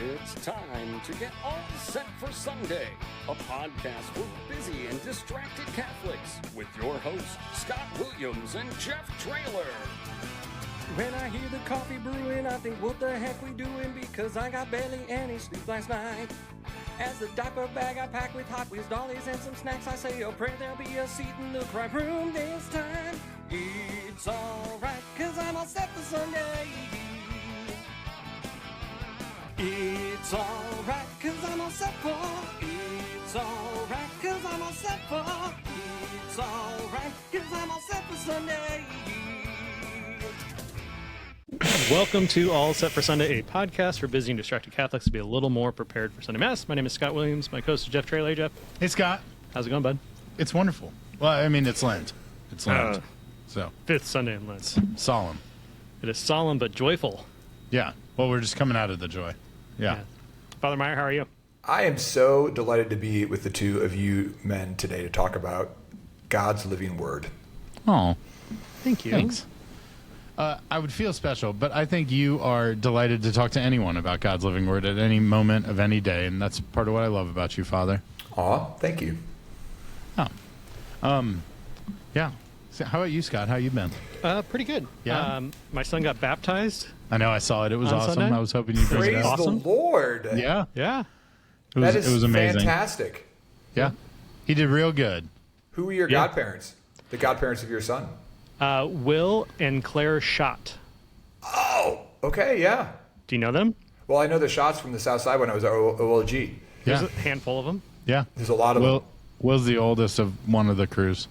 It's time to get all set for Sunday, a podcast for busy and distracted Catholics with your hosts, Scott Williams and Jeff Traylor. When I hear the coffee brewing, I think, what the heck we doing? Because I got barely any sleep last night. As the diaper bag I pack with Hot Wheels dollies and some snacks, I say a prayer there'll be a seat in the crime room this time. It's alright, cause I'm all set for Sunday. It's alright, cause I'm all set for. It's alright, cause I'm all set for. It's alright, cause I'm all set for Sunday. Welcome to All Set for Sunday, a podcast for busy and distracted Catholics to be a little more prepared for Sunday Mass. My name is Scott Williams. My co-host is Jeff Traylor. Hey, Jeff. Hey, Scott. How's it going, bud? It's wonderful. Well, I mean, it's Lent. It's Lent. So Fifth Sunday in Lent. Solemn. It is solemn but joyful. Yeah. Well, we're just coming out of the joy. Yeah. Father Meyer, how are you? I am so delighted to be with the two of you men today to talk about God's living word. Oh, Thank you. thanks. I would feel special, but I think you are delighted to talk to anyone about God's living word at any moment of any day, and that's part of what I love about you, Father. Aw, thank you. Yeah. So how about you, Scott? How you been? Pretty good. Yeah? My son got baptized. I know I saw it. It was On awesome. Sunday? I was hoping you'd bring it Praise up. the Lord. Yeah. Yeah. That is it was amazing. fantastic. Yeah. He did real good. Who are your Yeah. godparents? The godparents of your son? Will and Claire Schott. Oh, okay, yeah. Do you know them? Well, I know the shots from the South Side when I was at OLG. There's Yeah. a handful of them. Yeah. There's a lot of them. Will's the oldest of one of the crews.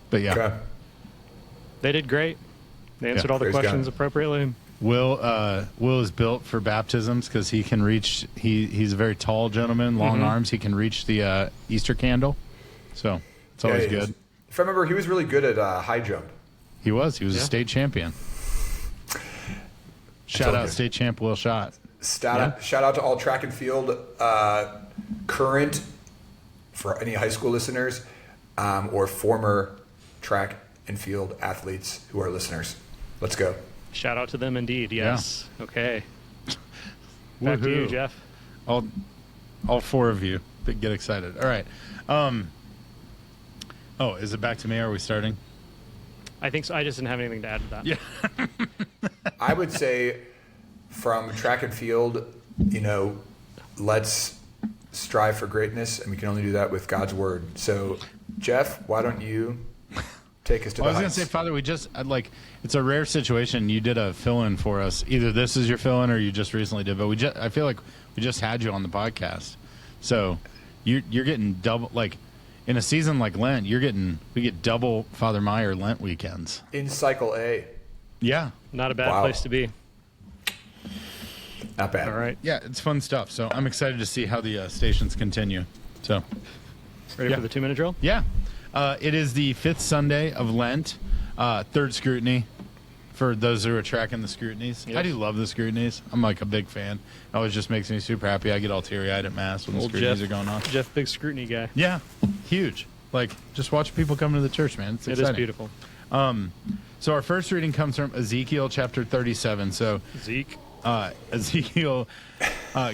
But yeah. Okay. They did great. They answered all the Praise God. questions appropriately. Will is built for baptisms because he can reach. He's a very tall gentleman, long arms. He can reach the Easter candle, so it's always Yeah, he is. good. If I remember, he was really good at high jump. He was a Yeah. state champion. Shout all out good. state champ Will Schott. Shout out to all track and field current, for any high school listeners, or former track and field athletes who are listeners. Let's go. Shout out to them indeed. Yes. Okay. Back to you, Woohoo. Jeff. All four of you that get excited. All right. Oh, is it back to me? Are we starting? I think so. I just didn't have anything to add to that. Yeah. I would say from track and field, let's strive for greatness, and we can only do that with God's word. So, Jeff, why don't you take us to I the was going heights? to say, Father, it's a rare situation. You did a fill-in for us. Either this is your fill-in or you just recently did, but I feel like we just had you on the podcast. So you're getting double, in a season like Lent, we get double Father Meyer Lent weekends. In cycle A. Yeah. Not a bad Wow. place to be. Not bad. All right. Yeah, it's fun stuff. So I'm excited to see how the stations continue. So, Ready Yeah. for the 2-minute drill? yeah. It is the fifth Sunday of Lent, third scrutiny for those who are tracking the scrutinies. Yes. I do love the scrutinies. I'm a big fan. It always just makes me super happy. I get all teary-eyed at Mass when the Old scrutinies Jeff. are going on. Jeff, big scrutiny guy. Yeah, huge. Just watch people come to the church, man. It's It exciting. is beautiful. So our first reading comes from Ezekiel chapter 37. So Zeke. Ezekiel,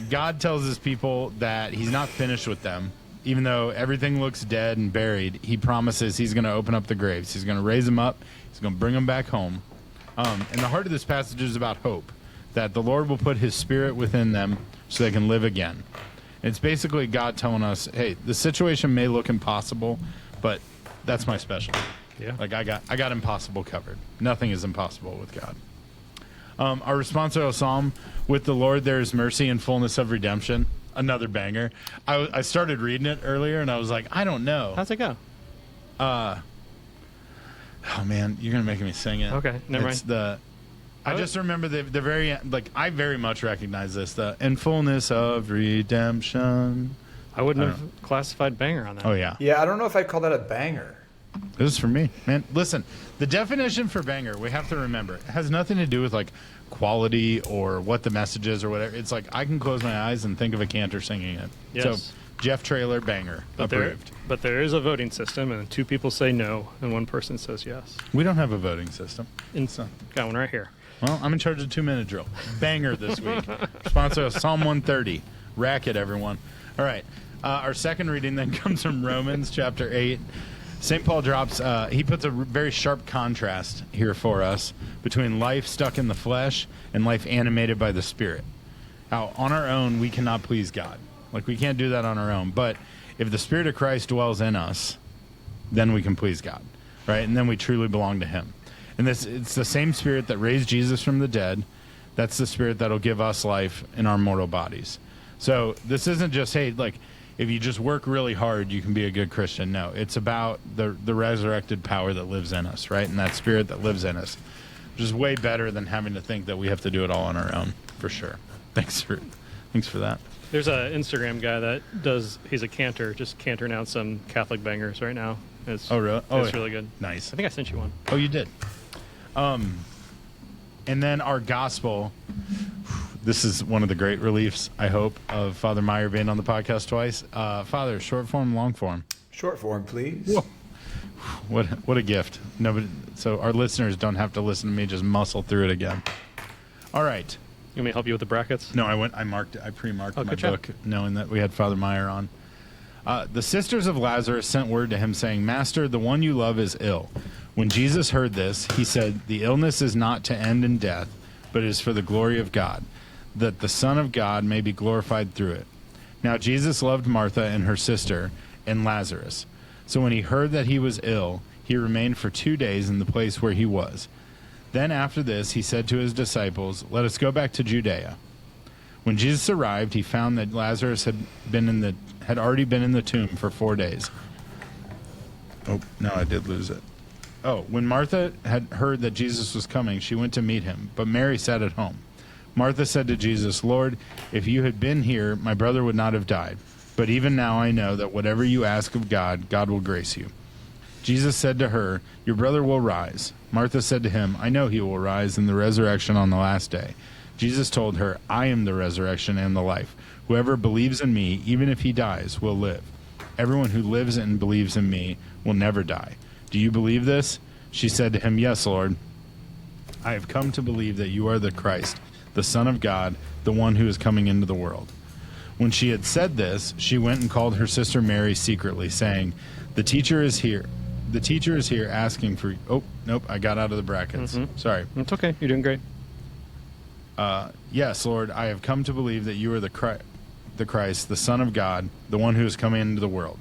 God tells his people that he's not finished with them. Even though everything looks dead and buried, he promises he's going to open up the graves. He's going to raise them up. He's going to bring them back home. And the heart of this passage is about hope, that the Lord will put his spirit within them so they can live again. And it's basically God telling us, hey, the situation may look impossible, but that's my specialty. Yeah. I got impossible covered. Nothing is impossible with God. Our responsorial psalm, with the Lord there is mercy and fullness of redemption. Another banger. I started reading it earlier and I was like, I don't know. How's it go? Oh man, you're gonna make me sing it. Okay, never It's mind. I just remember the very I very much recognize this. The in fullness of redemption. I wouldn't I have classified banger on that. Oh yeah. Yeah, I don't know if I'd call that a banger. This is for me, man. Listen, the definition for banger, we have to remember, it has nothing to do with quality or what the message is or whatever. It's I can close my eyes and think of a cantor singing it. Yes. So Jeff Traylor, banger, approved. But there is a voting system, and 2 people say no, and 1 person says yes. We don't have a voting system. Got one right here. Well, I'm in charge of 2-minute drill. Banger this week. Sponsor of Psalm 130. Rack it, everyone. All right. Our second reading then comes from Romans chapter 8. St. Paul drops, he puts a very sharp contrast here for us between life stuck in the flesh and life animated by the Spirit. How on our own, we cannot please God. Like, we can't do that on our own. But if the Spirit of Christ dwells in us, then we can please God, right? And then we truly belong to him. And it's the same Spirit that raised Jesus from the dead. That's the Spirit that'll give us life in our mortal bodies. So this isn't just, hey, like, if you just work really hard, you can be a good Christian. No, it's about the resurrected power that lives in us, right? And that Spirit that lives in us, which is way better than having to think that we have to do it all on our own, for sure. Thanks for that. There's an Instagram guy that he's a cantor, just cantering out some Catholic bangers right now. Oh, really? Oh, it's really good. Nice. I think I sent you one. Oh, you did. And then our gospel, this is one of the great reliefs, I hope, of Father Meyer being on the podcast twice. Father, short form, long form? Short form, please. Whoa. What a gift. Nobody, so our listeners don't have to listen to me just muscle through it again. All right. You want me to help you with the brackets? No, I pre-marked my good job. book knowing that we had Father Meyer on. The sisters of Lazarus sent word to him saying, Master, the one you love is ill. When Jesus heard this, he said, the illness is not to end in death, but is for the glory of God, that the Son of God may be glorified through it. Now Jesus loved Martha and her sister and Lazarus. So when he heard that he was ill, he remained for 2 days in the place where he was. Then after this, he said to his disciples, let us go back to Judea. When Jesus arrived, he found that Lazarus had already been in the tomb for 4 days. Oh, no, I did lose it. Oh, when Martha had heard that Jesus was coming, she went to meet him, but Mary sat at home. Martha said to Jesus, Lord, if you had been here, my brother would not have died. But even now I know that whatever you ask of God, God will grace you. Jesus said to her, your brother will rise. Martha said to him, I know he will rise in the resurrection on the last day. Jesus told her, I am the resurrection and the life. Whoever believes in me, even if he dies, will live. Everyone who lives and believes in me will never die. Do you believe this? She said to him, yes, Lord. I have come to believe that you are the Christ, the Son of God, the one who is coming into the world. When she had said this, she went and called her sister Mary secretly, saying, the teacher is here. The teacher is here asking for... Oh, nope, I got out of the brackets. Mm-hmm. Sorry. It's okay. You're doing great. Yes, Lord, I have come to believe that you are the Christ, the Son of God, the one who is coming into the world.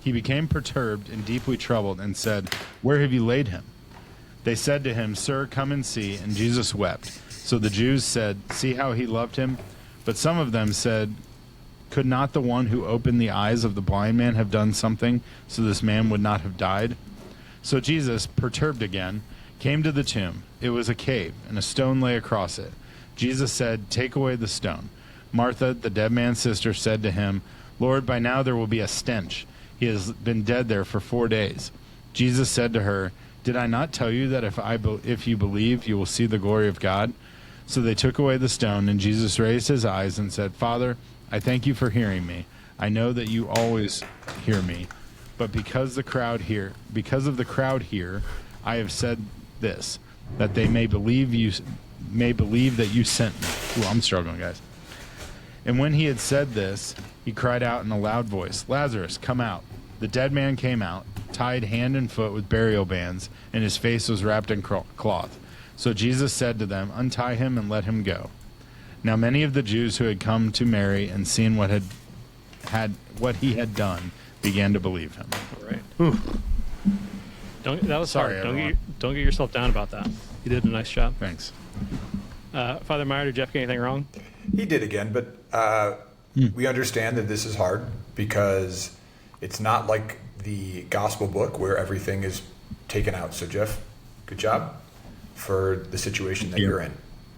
He became perturbed and deeply troubled and said, where have you laid him? They said to him, Sir, come and see. And Jesus wept. So the Jews said, see how he loved him? But some of them said, could not the one who opened the eyes of the blind man have done something so this man would not have died? So Jesus, perturbed again, came to the tomb. It was a cave, and a stone lay across it. Jesus said, take away the stone. Martha, the dead man's sister, said to him, Lord, by now there will be a stench. He has been dead there for 4 days. Jesus said to her, did I not tell you that if you believe, you will see the glory of God? So they took away the stone, and Jesus raised his eyes and said, Father, I thank you for hearing me. I know that you always hear me, but because of the crowd here, I have said this, that they may believe that you sent me. Ooh, I'm struggling, guys. And when he had said this, he cried out in a loud voice, Lazarus, come out. The dead man came out, tied hand and foot with burial bands, and his face was wrapped in cloth. So Jesus said to them, untie him and let him go. Now many of the Jews who had come to Mary and seen what he had done began to believe him. All right. That was Sorry, hard. Don't get yourself down about that. You did a nice job. Thanks. Father Meyer, did Jeff get anything wrong? He did again, but we understand that this is hard because it's not like the gospel book where everything is taken out. So Jeff, good job for the situation that you're in.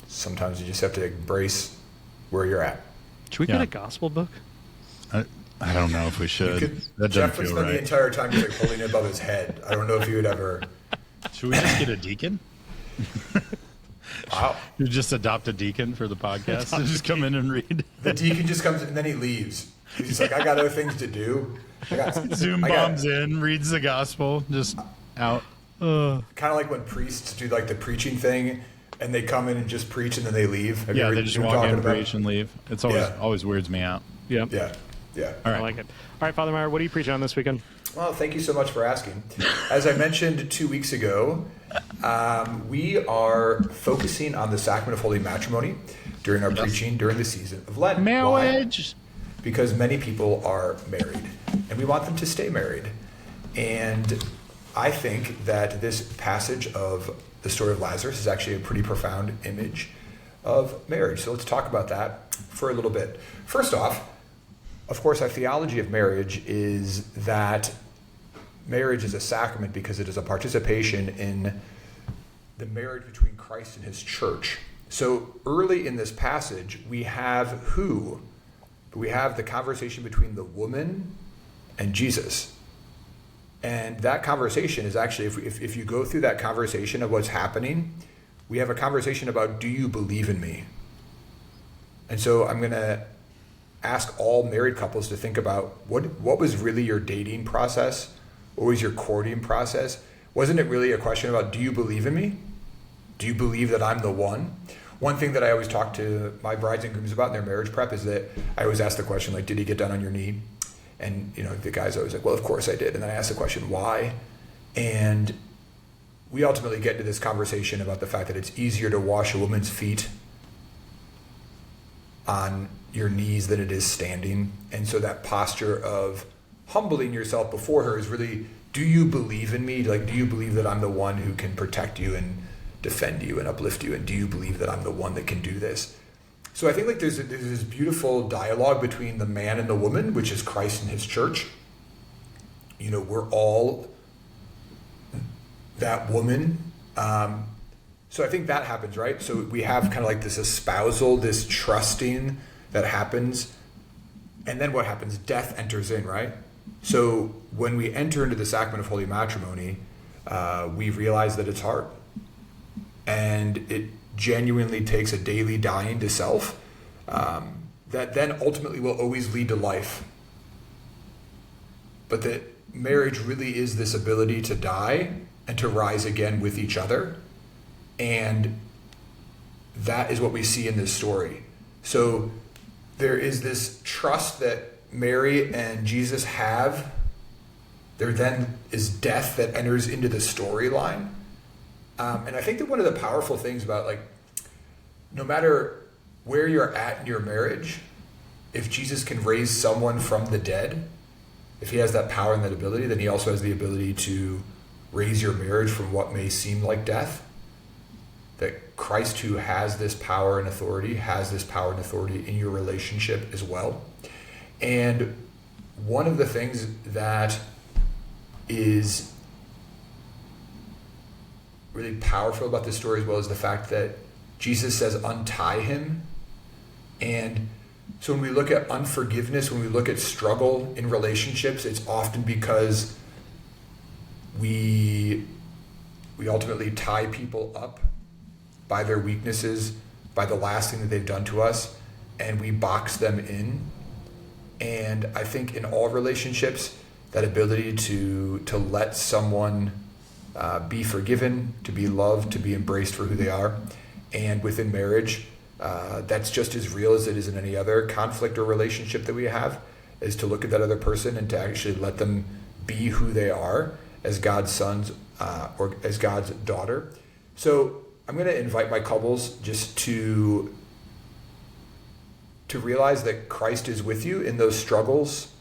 Sometimes you just have to embrace where you're at. Should we get a gospel book? I don't know if we should. That Jeff doesn't would feel spend right. the entire time just like holding it above his head. I don't know if he would ever. Should we just get a deacon? Wow. You just adopt a deacon for the podcast and just come in and read. The deacon just comes in and then he leaves. He's like, I got other things to do. Zoom bombs in, reads the gospel, just out. Kind of like when priests do like the preaching thing, and they come in and just preach and then they leave. Have you ever they just been walk talking in, about? preach, and leave. It's always weirds me out. Yeah. Yeah. All I right. like it. All right, Father Meyer, what are you preaching on this weekend? Well, thank you so much for asking. As I mentioned 2 weeks ago, we are focusing on the Sacrament of Holy Matrimony during our preaching during the season of Lent. Marriage. Why? Because many people are married, and we want them to stay married. And I think that this passage of the story of Lazarus is actually a pretty profound image of marriage. So let's talk about that for a little bit. First off, of course, our theology of marriage is that marriage is a sacrament because it is a participation in the marriage between Christ and his church. So early in this passage, we have who? We have the conversation between the woman and Jesus. And that conversation is actually, if you go through that conversation of what's happening, we have a conversation about, do you believe in me? And so I'm going to ask all married couples to think about what was really your dating process? What was your courting process? Wasn't it really a question about, do you believe in me? Do you believe that I'm the one? One thing that I always talk to my brides and grooms about in their marriage prep is that I always ask the question, like, did he get down on your knee? And, the guy's always like, well, of course I did. And then I ask the question, why? And we ultimately get to this conversation about the fact that it's easier to wash a woman's feet on your knees than it is standing. And so that posture of humbling yourself before her is really, do you believe in me? Like, do you believe that I'm the one who can protect you and defend you and uplift you? And do you believe that I'm the one that can do this? So I think like there's this beautiful dialogue between the man and the woman, which is Christ and his church. We're all that woman. So I think that happens, right? So we have kind of like this espousal, this trusting that happens. And then what happens? Death enters in, right? So when we enter into the Sacrament of Holy Matrimony, we realize that it's hard. And it genuinely takes a daily dying to self that then ultimately will always lead to life. But that marriage really is this ability to die and to rise again with each other. And that is what we see in this story. So there is this trust that Mary and Jesus have. There then is death that enters into the storyline. And I think that one of the powerful things about, like, no matter where you're at in your marriage, if Jesus can raise someone from the dead, if he has that power and that ability, then he also has the ability to raise your marriage from what may seem like death. That Christ, who has this power and authority, has this power and authority in your relationship as well. And one of the things that is really powerful about this story as well is the fact that Jesus says, untie him. And so when we look at unforgiveness, when we look at struggle in relationships, it's often because we ultimately tie people up by their weaknesses, by the last thing that they've done to us, and we box them in. And I think in all relationships, that ability to let someone be forgiven, to be loved, to be embraced for who they are. And within marriage, that's just as real as it is in any other conflict or relationship that we have, is to look at that other person and to actually let them be who they are as God's sons or as God's daughter. So I'm going to invite my couples just to realize that Christ is with you in those struggles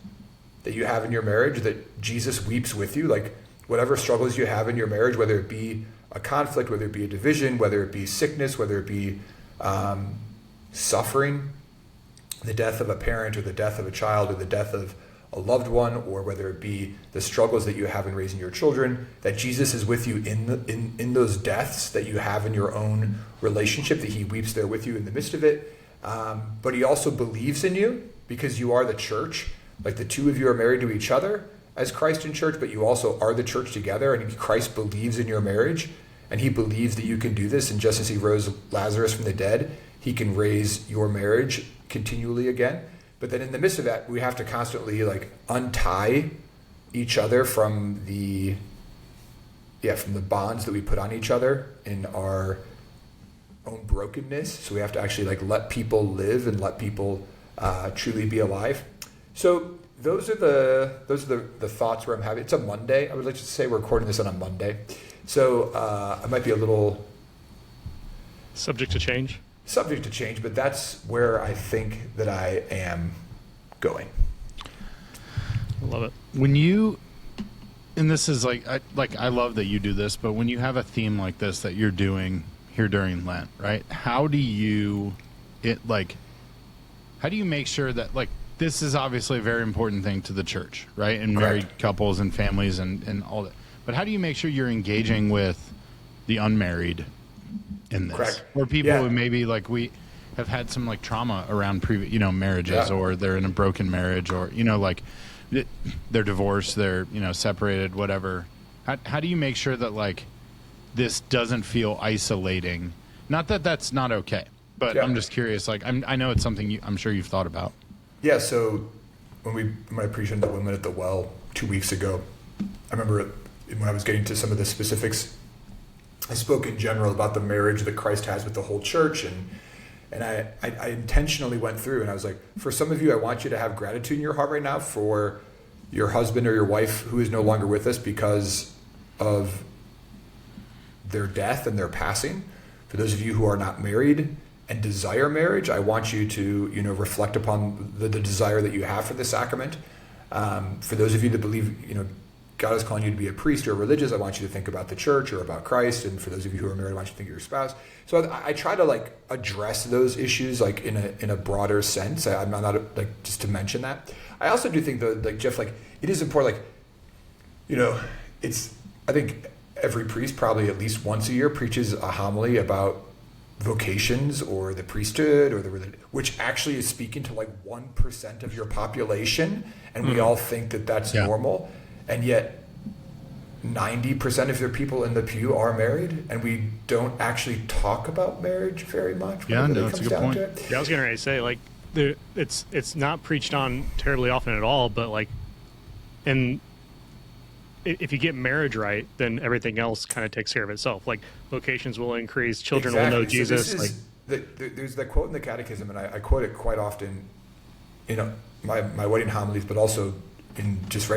that you have in your marriage, that Jesus weeps with you. Like, whatever struggles you have in your marriage, whether it be a conflict, whether it be a division, whether it be sickness, whether it be suffering, the death of a parent or the death of a child or the death of a loved one, or whether it be the struggles that you have in raising your children, that Jesus is with you in those deaths that you have in your own relationship, that he weeps there with you in the midst of it. But he also believes in you because you are the church. Like, the two of you are married to each other as Christ and church, but you also are the church together, and Christ believes in your marriage, and he believes that you can do this. And just as he rose Lazarus from the dead, he can raise your marriage continually again. But then in the midst of that, we have to constantly, like, untie each other from the from the bonds that we put on each other in our own brokenness. So we have to actually like let people live and let people truly be alive. So those are the thoughts where I'm having. It's a Monday. I would like to say we're recording this on a Monday, so I might be a little Subject to change, but that's where I think that I am going. I love it. When you, and this is I love that you do this, but when you have a theme like this that you're doing here during Lent, right? How do you make sure that this is obviously a very important thing to the church, right? And married couples and families and all that. But how do you make sure you're engaging with the unmarried in this? Correct. Or people who maybe we have had some trauma around previous, marriages, or they're in a broken marriage, or, they're divorced, they're, separated, whatever. How do you make sure that this doesn't feel isolating? Not that that's not okay, but I'm just curious. I know it's something I'm sure you've thought about. Yeah. So when I preached on the women at the well 2 weeks ago, I remember when I was getting to some of the specifics, I spoke in general about the marriage that Christ has with the whole church, and I intentionally went through and I was like, for some of you, I want you to have gratitude in your heart right now for your husband or your wife who is no longer with us because of their death and their passing. For those of you who are not married and desire marriage, I want you to, reflect upon the desire that you have for the sacrament. For those of you that believe, God is calling you to be a priest or religious, I want you to think about the church or about Christ. And for those of you who are married, I want you to think of your spouse. So I try to address those issues in a broader sense. I'm not just to mention that. I also do think though, Jeff, it is important. I think every priest probably at least once a year preaches a homily about vocations or the priesthood or the religion, which actually is speaking to 1% of your population, and we all think that that's normal, and yet 90% of the people in the pew are married, and we don't actually talk about marriage very much. Yeah, no, that's a good point. Yeah, I was going to say it's not preached on terribly often at all, but and if you get marriage right, then everything else kind of takes care of itself. Vocations will increase, children will know Jesus. So there's that quote in the Catechism, and I quote it quite often, my wedding homilies, but also in just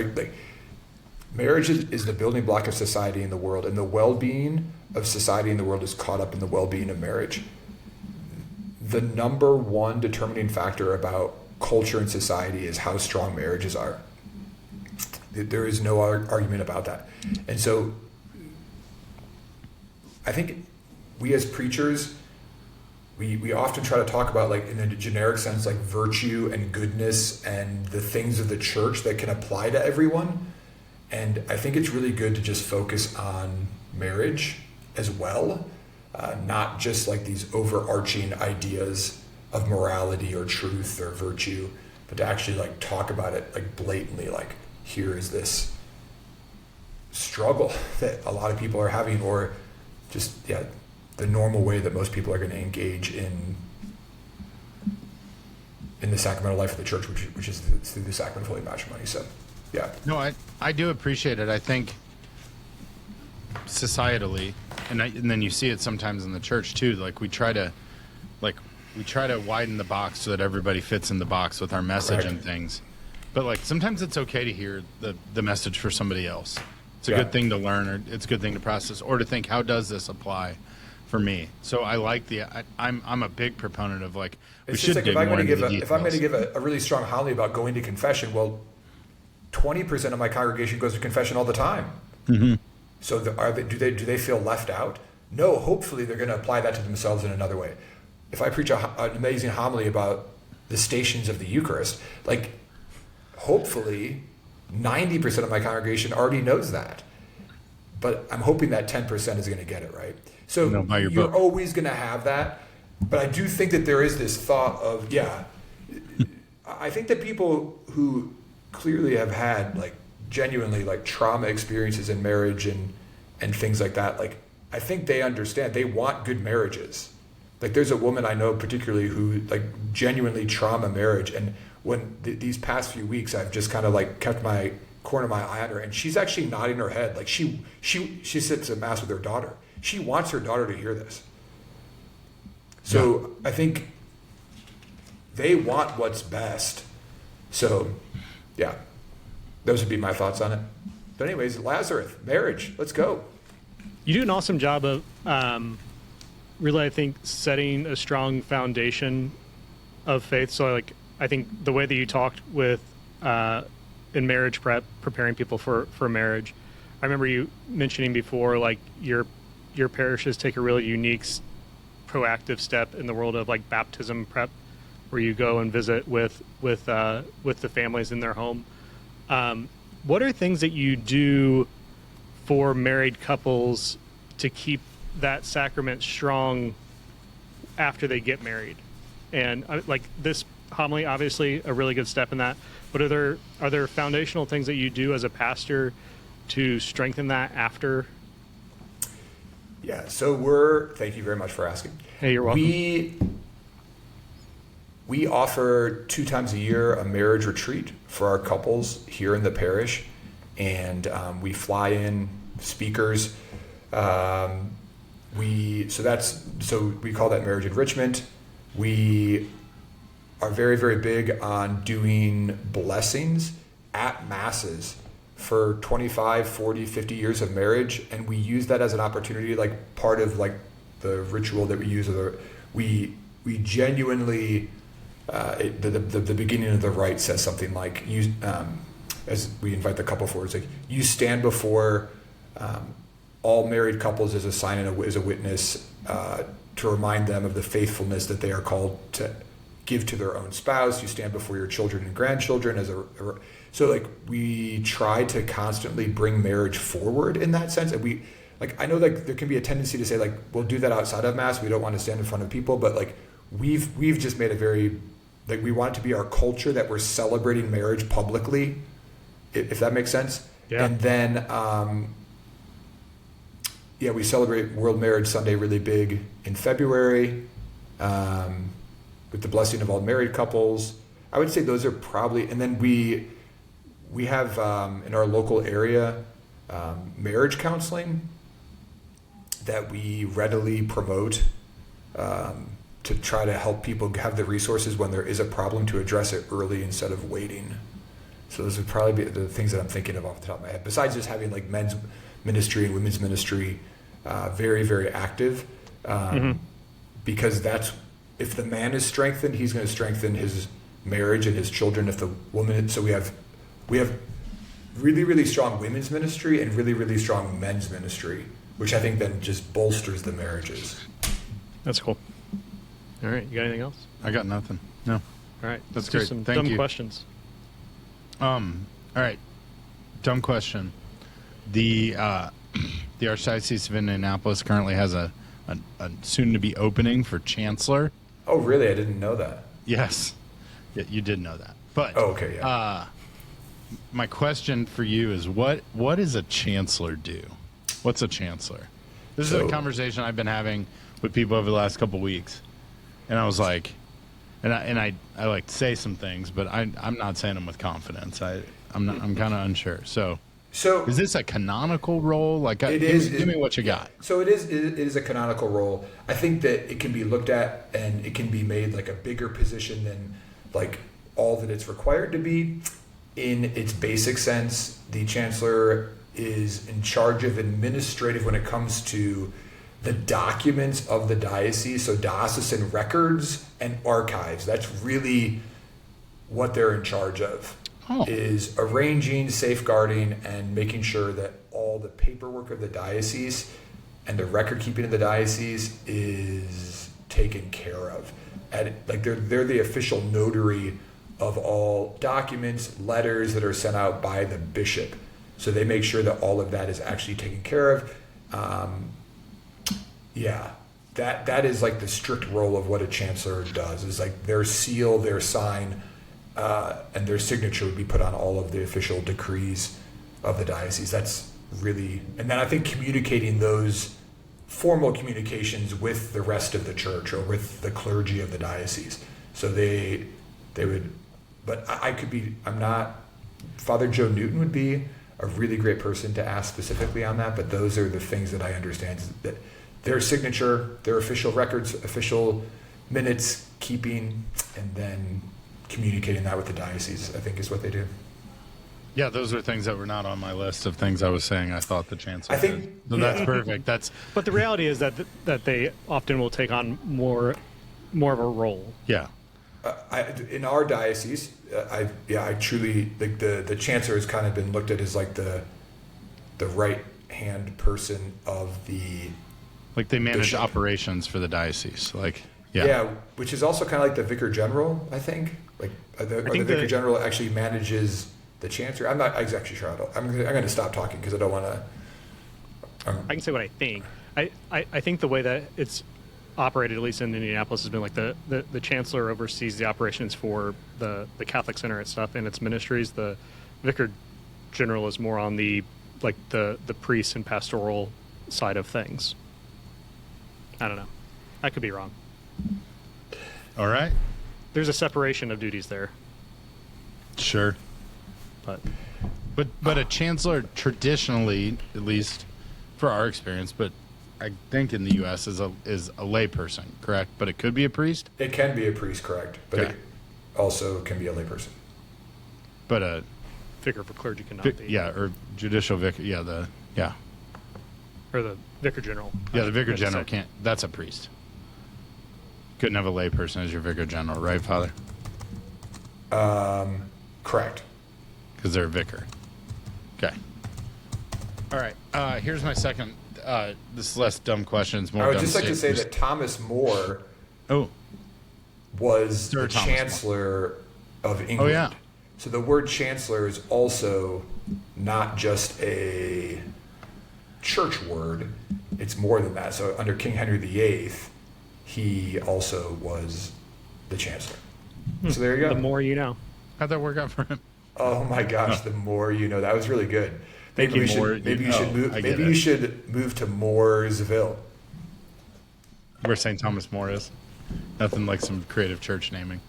marriage is the building block of society in the world, and the well-being of society in the world is caught up in the well-being of marriage. The number one determining factor about culture and society is how strong marriages are. There is no argument about that. And so I think we as preachers, we often try to talk about in a generic sense, virtue and goodness and the things of the church that can apply to everyone. And I think it's really good to just focus on marriage as well, not just these overarching ideas of morality or truth or virtue, but to actually talk about it blatantly, here is this struggle that a lot of people are having, or just the normal way that most people are going to engage in the sacramental life of the church, which is through the sacrament of holy matrimony. So yeah. No, I do appreciate it. I think societally, and then you see it sometimes in the church too. We try to widen the box so that everybody fits in the box with our message and things. But sometimes it's okay to hear the message for somebody else. It's a good thing to learn, or it's a good thing to process, or to think, how does this apply for me? So I I'm a big proponent of we should dig more into the details. If I'm going to give a really strong homily about going to confession, well, 20% of my congregation goes to confession all the time. Mm-hmm. So do they feel left out? No, hopefully they're going to apply that to themselves in another way. If I preach an amazing homily about the stations of the Eucharist, hopefully 90% of my congregation already knows that. But I'm hoping that 10% is going to get it right. So you're always going to have that. But I do think that there is this thought of, I think that people who clearly have had genuinely trauma experiences in marriage and things like that, I think they understand, they want good marriages. There's a woman I know particularly who genuinely trauma marriage, and when these past few weeks I've just kind of kept my corner of my eye on her, and she's actually nodding her head. Like she sits at mass with her daughter. She wants her daughter to hear this. So I think they want what's best. So yeah, those would be my thoughts on it. But anyways, Lazarus, marriage, let's go. You do an awesome job of really, I think, setting a strong foundation of faith. So like, I think the way that you talked with in marriage prep, preparing people for marriage, I remember you mentioning before, like your parishes take a really unique proactive step in the world of like baptism prep, where you go and visit with the families in their home. What are things that you do for married couples to keep that sacrament strong after they get married? And like this homily, obviously a really good step in that, but are there foundational things that you do as a pastor to strengthen that after? Yeah, so thank you very much for asking. Hey, you're welcome. We offer 2 times a year a marriage retreat for our couples here in the parish, and we fly in speakers. We call that marriage enrichment. We are very, very big on doing blessings at masses for 25, 40, 50 years of marriage, and we use that as an opportunity, like part of like the ritual that we use. We genuinely, the beginning of the rite says something like, as we invite the couple forward, it's like, you stand before all married couples as a sign and as a witness to remind them of the faithfulness that they are called to give to their own spouse. You stand before your children and grandchildren so like we try to constantly bring marriage forward in that sense. And I know like there can be a tendency to say like, we'll do that outside of mass. We don't want to stand in front of people, but like we've just made a very, like we want it to be our culture that we're celebrating marriage publicly, if that makes sense. Yeah. And then, we celebrate World Marriage Sunday really big in February with the blessing of all married couples. I would say those are probably, and then we have in our local area marriage counseling that we readily promote to try to help people have the resources when there is a problem to address it early instead of waiting. So those would probably be the things that I'm thinking of off the top of my head, besides just having like men's ministry and women's ministry very, very active, because that's, if the man is strengthened, he's going to strengthen his marriage and his children. If the woman, so we have really, really strong women's ministry and really, really strong men's ministry, which I think then just bolsters the marriages. That's cool. All right, you got anything else? I got nothing. No. All right, That's let's do great. some Thank dumb you. questions. All right. Dumb question. The Archdiocese of Indianapolis currently has a soon-to-be opening for Chancellor. Oh, really? I didn't know that. Yes. Yeah, you did know that. But okay, yeah. My question for you is, what does a chancellor do? What's a chancellor? This is a conversation I've been having with people over the last couple weeks, and I was like, I like to say some things, but I'm not saying them with confidence. I'm kind of unsure. So is this a canonical role? Like, give me what you got. So it is a canonical role. I think that it can be looked at and it can be made like a bigger position than like all that it's required to be. In its basic sense, the chancellor is in charge of administrative when it comes to the documents of the diocese, so diocesan records and archives. That's really what they're in charge of. Is arranging, safeguarding, and making sure that all the paperwork of the diocese and the record keeping of the diocese is taken care of. And like they're the official notary of all documents, letters that are sent out by the bishop. So they make sure that all of that is actually taken care of. That is like the strict role of what a chancellor does, is like their seal, their sign, and their signature would be put on all of the official decrees of the diocese. That's really, and then I think communicating those formal communications with the rest of the church or with the clergy of the diocese. So they would, but I'm not Father Joe Newton would be a really great person to ask specifically on that, but those are the things that I understand, that their signature, their official records, official minutes keeping, and then communicating that with the diocese, I think is what they do. Yeah, those are things that were not on my list of things I was saying I thought the Chancellor I think did. So that's perfect. But the reality is that they often will take on more of a role. Yeah. In our diocese, I truly like the Chancellor has kind of been looked at as like the right hand person of the, Like they manage bishop. operations for the diocese. Like, yeah, which is also kind of like the Vicar General, I think. Like the Vicar General actually manages the Chancellor. I'm not exactly sure. I'm going to stop talking because I don't want to. I can say what I think. I think the way that it's operated, at least in Indianapolis, has been like the Chancellor oversees the operations for the Catholic Center and stuff and its ministries. The Vicar General is more on the priest and pastoral side of things. I don't know. I could be wrong. all right. There's a separation of duties there, Sure. But a Chancellor traditionally, at least for our experience, but I think in the U.S. is a lay person, correct? But it could be a priest. It can be a priest, correct, but Okay. it also can be a layperson. But a vicar for clergy cannot be. yeah, or judicial vicar. Yeah, Or the Vicar General. the Vicar That's General it. can't. That's a priest. Couldn't have a lay person as your Vicar General, right, Father? Correct. Because they're a vicar. Okay. All right. Here's my second. This is less dumb questions, more. I would dumb just like to say statements. that Thomas More Oh, was Sir the Thomas More. Chancellor of England. yeah. So the word chancellor is also not just a church word. It's more than that. So under King Henry VIII, he also was the chancellor. So there you go. The more you know. how'd that work out for him? Oh my gosh, the more you know. That was really good. Maybe you, we should Moore. maybe you Oh, should move I get maybe it. you should move to Mooresville. Where St. Thomas More is. Nothing like some creative church naming.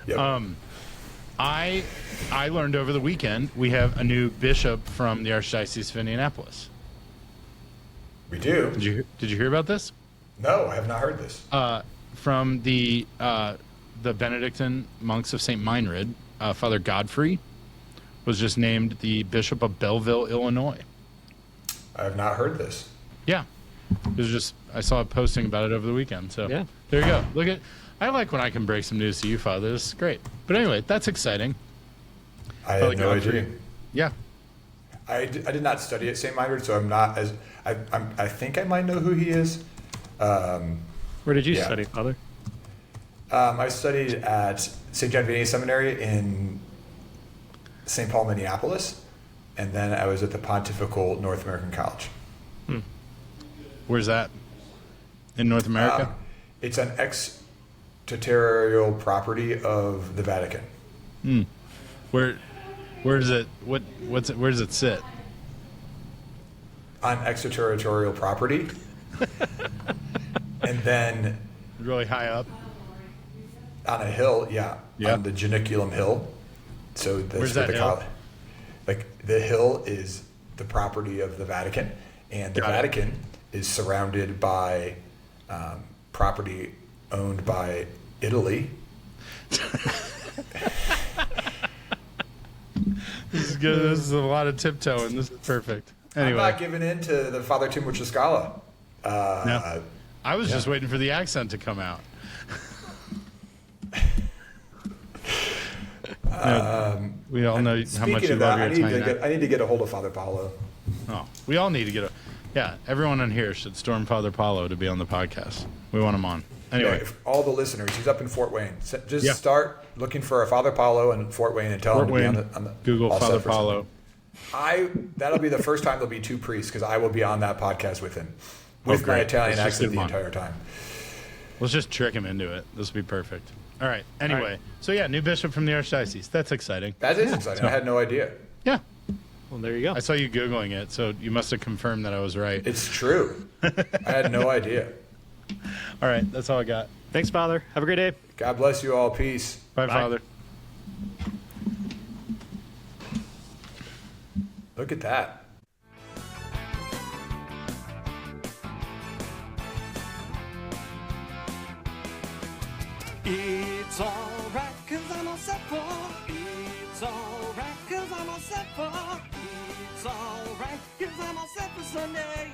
Yep. I learned over the weekend we have a new bishop from the Archdiocese of Indianapolis. We do. Did you hear about this? No, I have not heard this. From the Benedictine monks of St. Meinrad, Father Godfrey was just named the Bishop of Belleville, Illinois. I have not heard this. Yeah. It was just, I saw a posting about it over the weekend. So Yeah. there you go. Look at, I like when I can break some news to you, Father. This is great. But anyway, that's exciting. I had Father no Godfrey. idea. Yeah. I did not study at St. Meinrad, so I'm not as I think I might know who he is. Where did you Yeah. study, Father? I studied at St. John Vianney Seminary in St. Paul, Minneapolis, and then I was at the Pontifical North American College. Where's that? In North America? It's an extraterritorial property of the Vatican. Where is it? What's it? Where does it sit? On extraterritorial property. And then Really high up. on a hill, Yeah. on the Janiculum Hill. So that's Where's where that the hill? Like the hill is the property of the Vatican, and the Got it. Vatican is surrounded by property owned by Italy. This is good. This is a lot of tiptoeing. This is perfect. Anyway, I'm not giving in to the Father Timurchiscala. no. I was just waiting for the accent to come out. We all know how much Speaking you of love that, your Italian. I need to get a hold of Father Paolo. Oh, we all need to get a. Yeah, everyone on here should storm Father Paulo to be on the podcast. We want him on. Anyway, Yeah, if all the listeners, he's up in Fort Wayne. Just Yeah. start looking for a Father Paolo in Fort Wayne and tell Fort him Wayne, to be on the Google all set Father for Paulo. that'll be the first time there'll be two priests because I will be on that podcast with him with my great. Italian Let's just accent get the him on. entire time. Let's just trick him into it. This will be perfect. All right. Anyway, All right. so yeah, new bishop from the Archdiocese. That's exciting. That is exciting. I had no idea. Yeah. Well, there you go. I saw you Googling it, so you must have confirmed that I was right. It's true. I had no idea. All right. That's all I got. Thanks, Father. Have a great day. God bless you all. Peace. Bye, Bye. Father. Look at that. It's alright, cause I'm all set for. It's alright, cause I'm all set for. It's alright, cause I'm all set for Sunday.